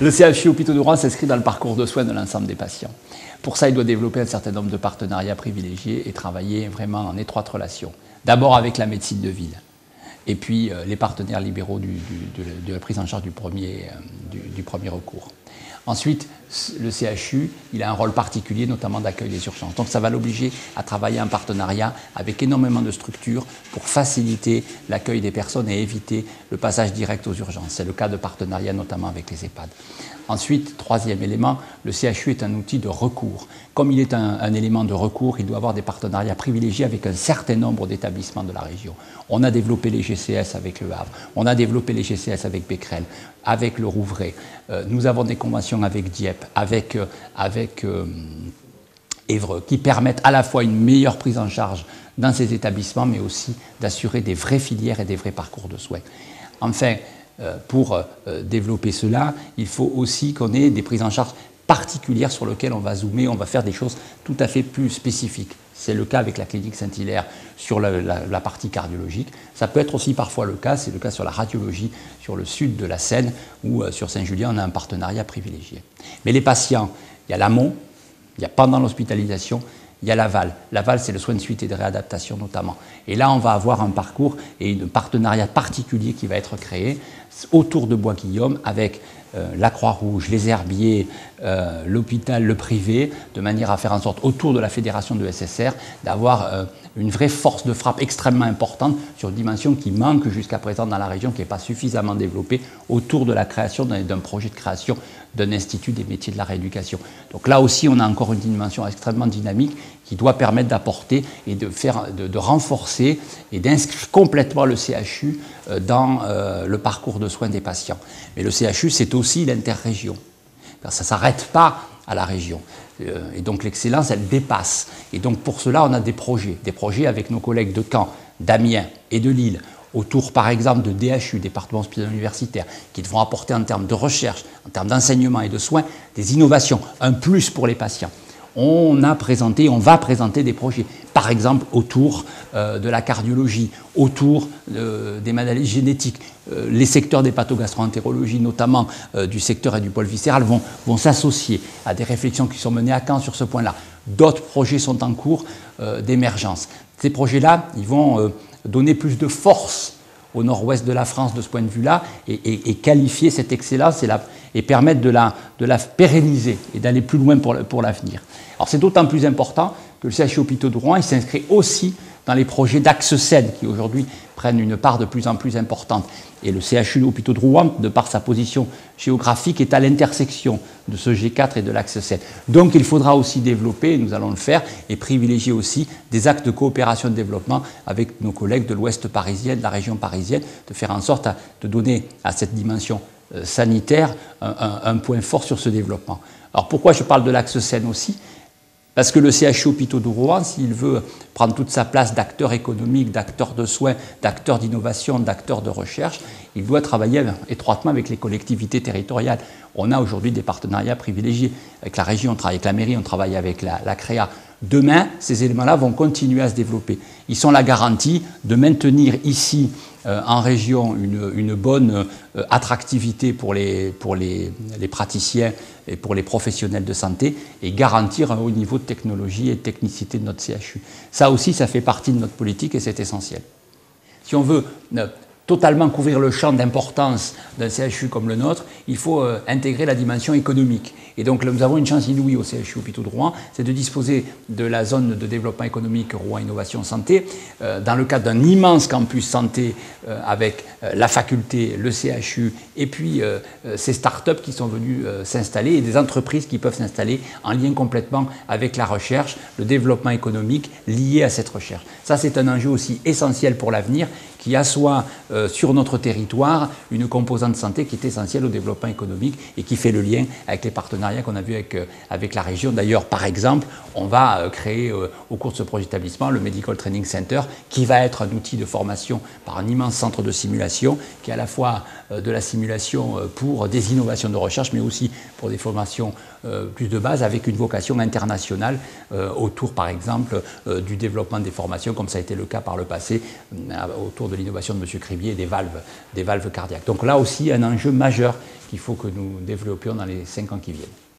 Le CHU Hôpitaux de Rouen s'inscrit dans le parcours de soins de l'ensemble des patients. Pour ça, il doit développer un certain nombre de partenariats privilégiés et travailler vraiment en étroite relation. D'abord avec la médecine de ville, et puis les partenaires libéraux de la prise en charge du premier recours. Ensuite, le CHU, il a un rôle particulier, notamment d'accueil des urgences. Donc ça va l'obliger à travailler en partenariat avec énormément de structures pour faciliter l'accueil des personnes et éviter le passage direct aux urgences. C'est le cas de partenariat notamment avec les EHPAD. Ensuite, troisième élément, le CHU est un outil de recours. Comme il est un élément de recours, il doit avoir des partenariats privilégiés avec un certain nombre d'établissements de la région. On a développé les GCS avec Le Havre, on a développé les GCS avec Becquerel, avec le Rouvray. Nous avons des conventions avec Dieppe, avec Évreux, qui permettent à la fois une meilleure prise en charge dans ces établissements, mais aussi d'assurer des vraies filières et des vrais parcours de soins. Enfin, pour développer cela, il faut aussi qu'on ait des prises en charge particulières sur lesquelles on va zoomer, on va faire des choses tout à fait plus spécifiques. C'est le cas avec la clinique Saint-Hilaire sur la partie cardiologique. Ça peut être aussi parfois le cas, c'est le cas sur la radiologie, sur le sud de la Seine, ou sur Saint-Julien, on a un partenariat privilégié. Mais les patients, il y a l'amont, il y a pendant l'hospitalisation, il y a l'aval. L'aval, c'est le soin de suite et de réadaptation notamment. Et là, on va avoir un parcours et un partenariat particulier qui va être créé autour de Bois-Guillaume avec la Croix-Rouge, les Herbiers, l'hôpital, le privé, de manière à faire en sorte, autour de la fédération de SSR, d'avoir une vraie force de frappe extrêmement importante sur une dimension qui manque jusqu'à présent dans la région, qui n'est pas suffisamment développée, autour de la création d'un projet de création d'un institut des métiers de la rééducation. Donc là aussi, on a encore une dimension extrêmement dynamique qui doit permettre d'apporter et de renforcer et d'inscrire complètement le CHU dans le parcours de soins des patients. Mais le CHU, c'est aussi l'interrégion. Ça ne s'arrête pas à la région. Et donc l'excellence, elle dépasse. Et donc pour cela, on a des projets avec nos collègues de Caen, d'Amiens et de Lille, autour par exemple de DHU, département hospitalier universitaire, qui devront apporter en termes de recherche, en termes d'enseignement et de soins, des innovations, un plus pour les patients. On va présenter des projets, par exemple autour de la cardiologie, autour des maladies génétiques. Les secteurs des pathogastro-entérologie, notamment du secteur et du pôle viscéral, vont s'associer à des réflexions qui sont menées à Caen sur ce point-là. D'autres projets sont en cours d'émergence. Ces projets-là, ils vont donner plus de force au nord-ouest de la France de ce point de vue-là et qualifier cette excellence et permettre de la pérenniser et d'aller plus loin pour l'avenir. Alors c'est d'autant plus important que le CHU Hôpitaux de Rouen s'inscrit aussi dans les projets d'Axe Seine qui aujourd'hui prennent une part de plus en plus importante. Et le CHU Hôpitaux de Rouen, de par sa position géographique, est à l'intersection de ce G4 et de l'Axe Seine. Donc il faudra aussi développer, et nous allons le faire, et privilégier aussi des actes de coopération et de développement avec nos collègues de l'Ouest parisien, de la région parisienne, de faire en sorte de donner à cette dimension sanitaire un point fort sur ce développement. Alors pourquoi je parle de l'Axe Seine aussi ? Parce que le CHU Hôpitaux de Rouen, s'il veut prendre toute sa place d'acteur économique, d'acteur de soins, d'acteur d'innovation, d'acteur de recherche, il doit travailler étroitement avec les collectivités territoriales. On a aujourd'hui des partenariats privilégiés. Avec la région, on travaille avec la mairie, on travaille avec la CREA. Demain, ces éléments-là vont continuer à se développer. Ils sont la garantie de maintenir ici, en région, une bonne attractivité pour les praticiens et pour les professionnels de santé et garantir un haut niveau de technologie et de technicité de notre CHU. Ça aussi, ça fait partie de notre politique et c'est essentiel. Si on veut totalement couvrir le champ d'importance d'un CHU comme le nôtre, il faut intégrer la dimension économique. Et donc nous avons une chance inouïe au CHU Hôpitaux de Rouen, c'est de disposer de la zone de développement économique Rouen Innovation Santé, dans le cadre d'un immense campus santé avec la faculté, le CHU, et puis ces start-up qui sont venus s'installer et des entreprises qui peuvent s'installer en lien complètement avec la recherche, le développement économique lié à cette recherche. Ça, c'est un enjeu aussi essentiel pour l'avenir qui assoit sur notre territoire une composante santé qui est essentielle au développement économique et qui fait le lien avec les partenariats qu'on a vus avec la région. D'ailleurs, par exemple, on va créer au cours de ce projet d'établissement le Medical Training Center qui va être un outil de formation par un immense centre de simulation qui est à la fois de la simulation pour des innovations de recherche mais aussi pour des formations plus de base avec une vocation internationale autour par exemple du développement des formations comme ça a été le cas par le passé autour de l'innovation de M. Cribier et des valves cardiaques. Donc là aussi un enjeu majeur qu'il faut que nous développions dans les 5 ans qui viennent.